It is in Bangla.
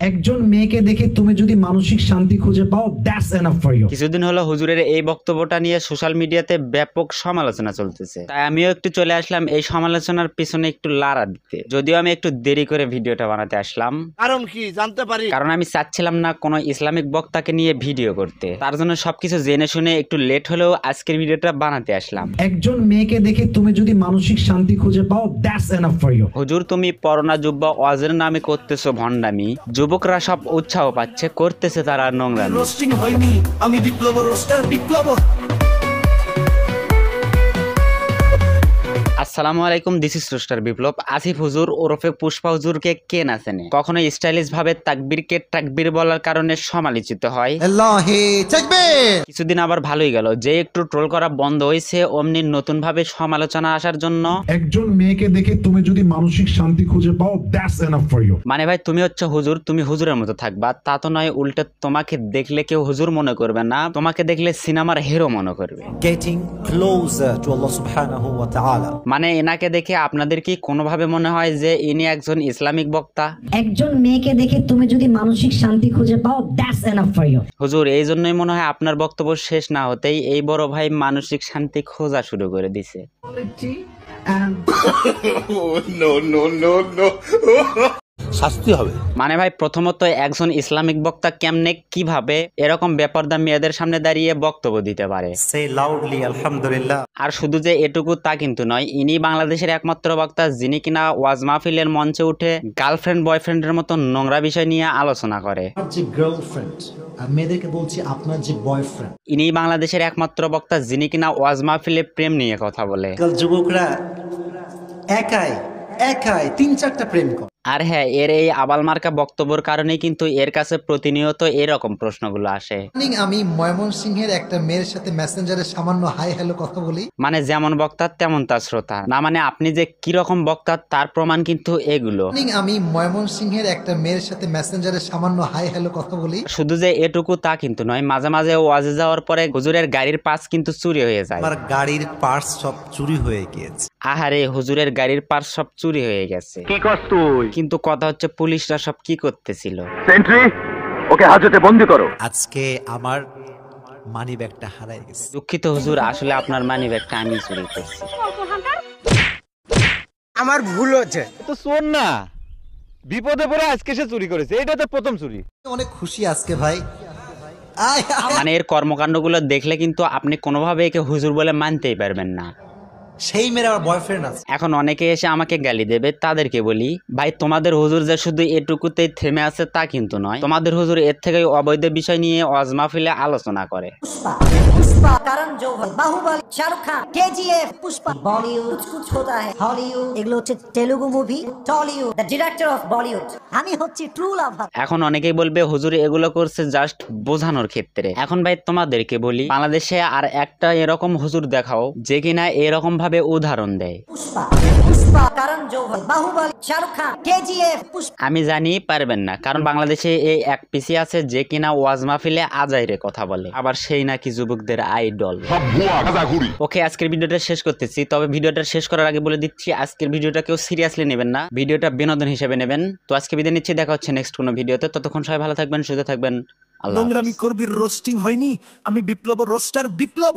একজন মেয়েকে দেখে তুমি যদি মানসিক শান্তি খুঁজে পাও, দ্যাটস এনাফ ফর ইউ। কিছুদিন হলো হুজুরের এই বক্তব্যটা নিয়ে সোশ্যাল মিডিয়াতে ব্যাপক সমালোচনা চলতেছে, তাই আমিও একটু চলে আসলাম এই সমালোচনার পিছনে একটু লাড়া দিতে। যদিও আমি একটু দেরি করে ভিডিওটা বানাতে আসলাম, কারণ কি জানতে পারি? কারণ আমি চাচ্ছিলাম না কোনো ইসলামিক বক্তাকে নিয়ে ভিডিও করতে, তার জন্য সবকিছু জেনে শুনে একটু লেট হলেও আজকের ভিডিওটা বানাতে আসলাম। একজন মেয়েকে দেখে তুমি যদি মানসিক শান্তি খুঁজে পাও, দ্যাটস এনাফ ফর ইউ। হুজুর, তুমি পরনা জুব্বা ওয়াজের নামে করতেছো ভণ্ডামি, যুবকরা সব উৎসাহ পাচ্ছে, করতেছে তারা নোংরামি। রোস্টিং হয়নি, আমি বিপ্লব রোস্টার বিপ্লব। আসসালামু আলাইকুম, দিস ইজ রোস্টার বিপ্লব। আসিফ হুজুর ওরফে পুষ্পা হুজুরকে কে না চেনে? কখনো স্টাইলিশ ভাবে তাকবীরকে তাকবীর বলার কারণে সমালোচিত হয়, কিছুদিন আবার ভালোই গেল। যে একটু ট্রোল করা বন্ধ হয়েছে, অমনি নতুন ভাবে সমালোচনা আসার জন্য একজন মেয়েকে দেখে তুমি যদি মানসিক শান্তি খুঁজে পাও, দ্যাটস এনাফ ফর ইউ। মানে ভাই, তুমি হচ্ছে হুজুর, তুমি হুজুরের মতো থাকবা তা তো নয়, উল্টে তোমাকে দেখলে কেউ হুজুর মনে করবে না, তোমাকে দেখলে সিনেমার হিরো মনে করবে। Getting closer to Allah subhanahu wa ta'ala. মানে এনাকে দেখে আপনাদের কি কোনোভাবে মনে হয় যে ইনি একজন ইসলামিক বক্তা? একজন মেয়েকে দেখে তুমি যদি মানসিক শান্তি খুঁজে পাও, দ্যাটস এনাফ ফর ইউ। হুজুর, এই জন্যই মনে হয় আপনার বক্তব্য শেষ না হতেই এই বড় ভাই মানসিক শান্তি খোঁজা শুরু করে দিছে। শাস্তি হবে। মানে ভাই, প্রথমত একজন ইসলামিক বক্তা কেমনে কিভাবে এরকম বেপরদা মেয়েদের সামনে দাঁড়িয়ে বক্তব্য দিতে পারে? Say loudly alhamdulillah. আর শুধু যে এটুকু তা কিন্তু নয়, ইনি বাংলাদেশের একমাত্র বক্তা যিনি কিনা ওয়াজ মাহফিলের মঞ্চে উঠে গার্লফ্রেন্ড বয়ফ্রেন্ডের মতো নোংরা বিষয় নিয়ে আলোচনা করে। আপনার যে গার্লফ্রেন্ড, মেয়েদেরকে বলছি আপনার যে বয়ফ্রেন্ড, ইনি বাংলাদেশের একমাত্র বক্তা যিনি কিনা ওয়াজ মাহফিলে প্রেম নিয়ে কথা বলে। যুবকরা একাই একাই 3-4টা প্রেম করে। আর হ্যাঁ, এর এই আবাল মার্কা বক্তব্যের কারণেই কিন্তু এর কাছে প্রতিনিয়ত এরকম প্রশ্নগুলো আসে। আমি ময়মনসিংহের একটা মেয়ের সাথে মেসেঞ্জারে সামান্য হাই হ্যালো কথা বলি, মানে যেমন বক্তা তেমন তার শ্রোতা না, মানে আপনি যে কিরকম বক্তা তার প্রমাণ কিন্তু এগুলো। আমি ময়মনসিংহের একটা মেয়ের সাথে মেসেঞ্জারে সামান্য হাই হ্যালো কথা বলি। শুধু যে এটুকু তা কিন্তু নয়, মাঝে মাঝে ওয়াজে যাওয়ার পরে হুজুরের গাড়ির পার্স কিন্তু চুরি হয়ে যায়। আমার গাড়ির পার্টস সব চুরি হয়ে গিয়েছে। আহারে, হুজুরের গাড়ির পার্স সব চুরি হয়ে গেছে। কি করছ তুই? কিন্তু কথা হচ্ছে, পুলিশরা সব কি করতেছিল? সেন্ট্রি, ওকে হাজতে বন্দি করো। আজকে আমার মানি ব্যাগটা হারাই গেছে। দুঃখিত হুজুর, আসলে আপনার মানি ব্যাগটা আমি চুরি করছি। আমার ভুল হচ্ছে। তো চোর না, বিপদে পড়ে আজকে সে চুরি করেছে, এটা তো প্রথম চুরি। অনেক খুশি আজকে ভাই। মানে এর কর্মকাণ্ডগুলো দেখলে কিন্তু আপনি কোনোভাবে একে হুজুর বলে মানতেই পারবেন না। সেই মেয়ের আমার বয়ফ্রেন্ড আছে। এখন অনেকে এসে আমাকে গালি দেবে, তাদেরকে বলি, ভাই তোমাদের হুজুর যে শুধু এটুকুতেই থেমে আছে তা কিন্তু নয়, তোমাদের হুজুর এর থেকে অবৈধ বিষয় নিয়ে ওয়াজ মাহফিলে আলোচনা করে। पुष्पा, करण जौहर, बाहुबली, शाहरुख खान, केजीएफ, पुष्पा, बॉलीवुड कुछ होता है हॉलीवुड, এগুলো হচ্ছে Telugu movie, Tollywood, the director of Bollywood. আমি হচ্ছে ট্রু লাভার। এখন অনেকেই বলবে হুজুর এগুলো করছে জাস্ট বোঝানোর ক্ষেত্রে। এখন ভাই তোমাদেরকে বলি, বাংলাদেশে আর একটা এরকম হুজুর দেখাও যে কিনা এরকম ভাবে উদাহরণ দেয়। पुष्पा, करण जौहर, बाहुबली, शाहरुख खान, केजीएफ, पुष्पा। আমি জানি পারবেন না, কারণ বাংলাদেশে এই এক পিসি আছে যে কিনা ওয়াজ মাহফিলে আজাইরে কথা বলে, আবার সেই নাকি যুবকদের আইডল। ওকে, আজকের ভিডিওটা শেষ করতেছি। তবে ভিডিওটা শেষ করার আগে বলে দিচ্ছি, আজকের ভিডিওটা কেউ সিরিয়াসলি নেবেন না, ভিডিওটা বিনোদন হিসেবে নেবেন। তো আজকে বিদায় নিচ্ছি, দেখা হচ্ছে নেক্সট কোনো ভিডিওতে। ততক্ষণ সবাই ভালো থাকবেন, সুস্থ থাকবেন। আল্লাহ হাফেজ। নোংরামি করবি, রোস্টিং হয়নি, আমি বিপ্লব রোস্টার বিপ্লব।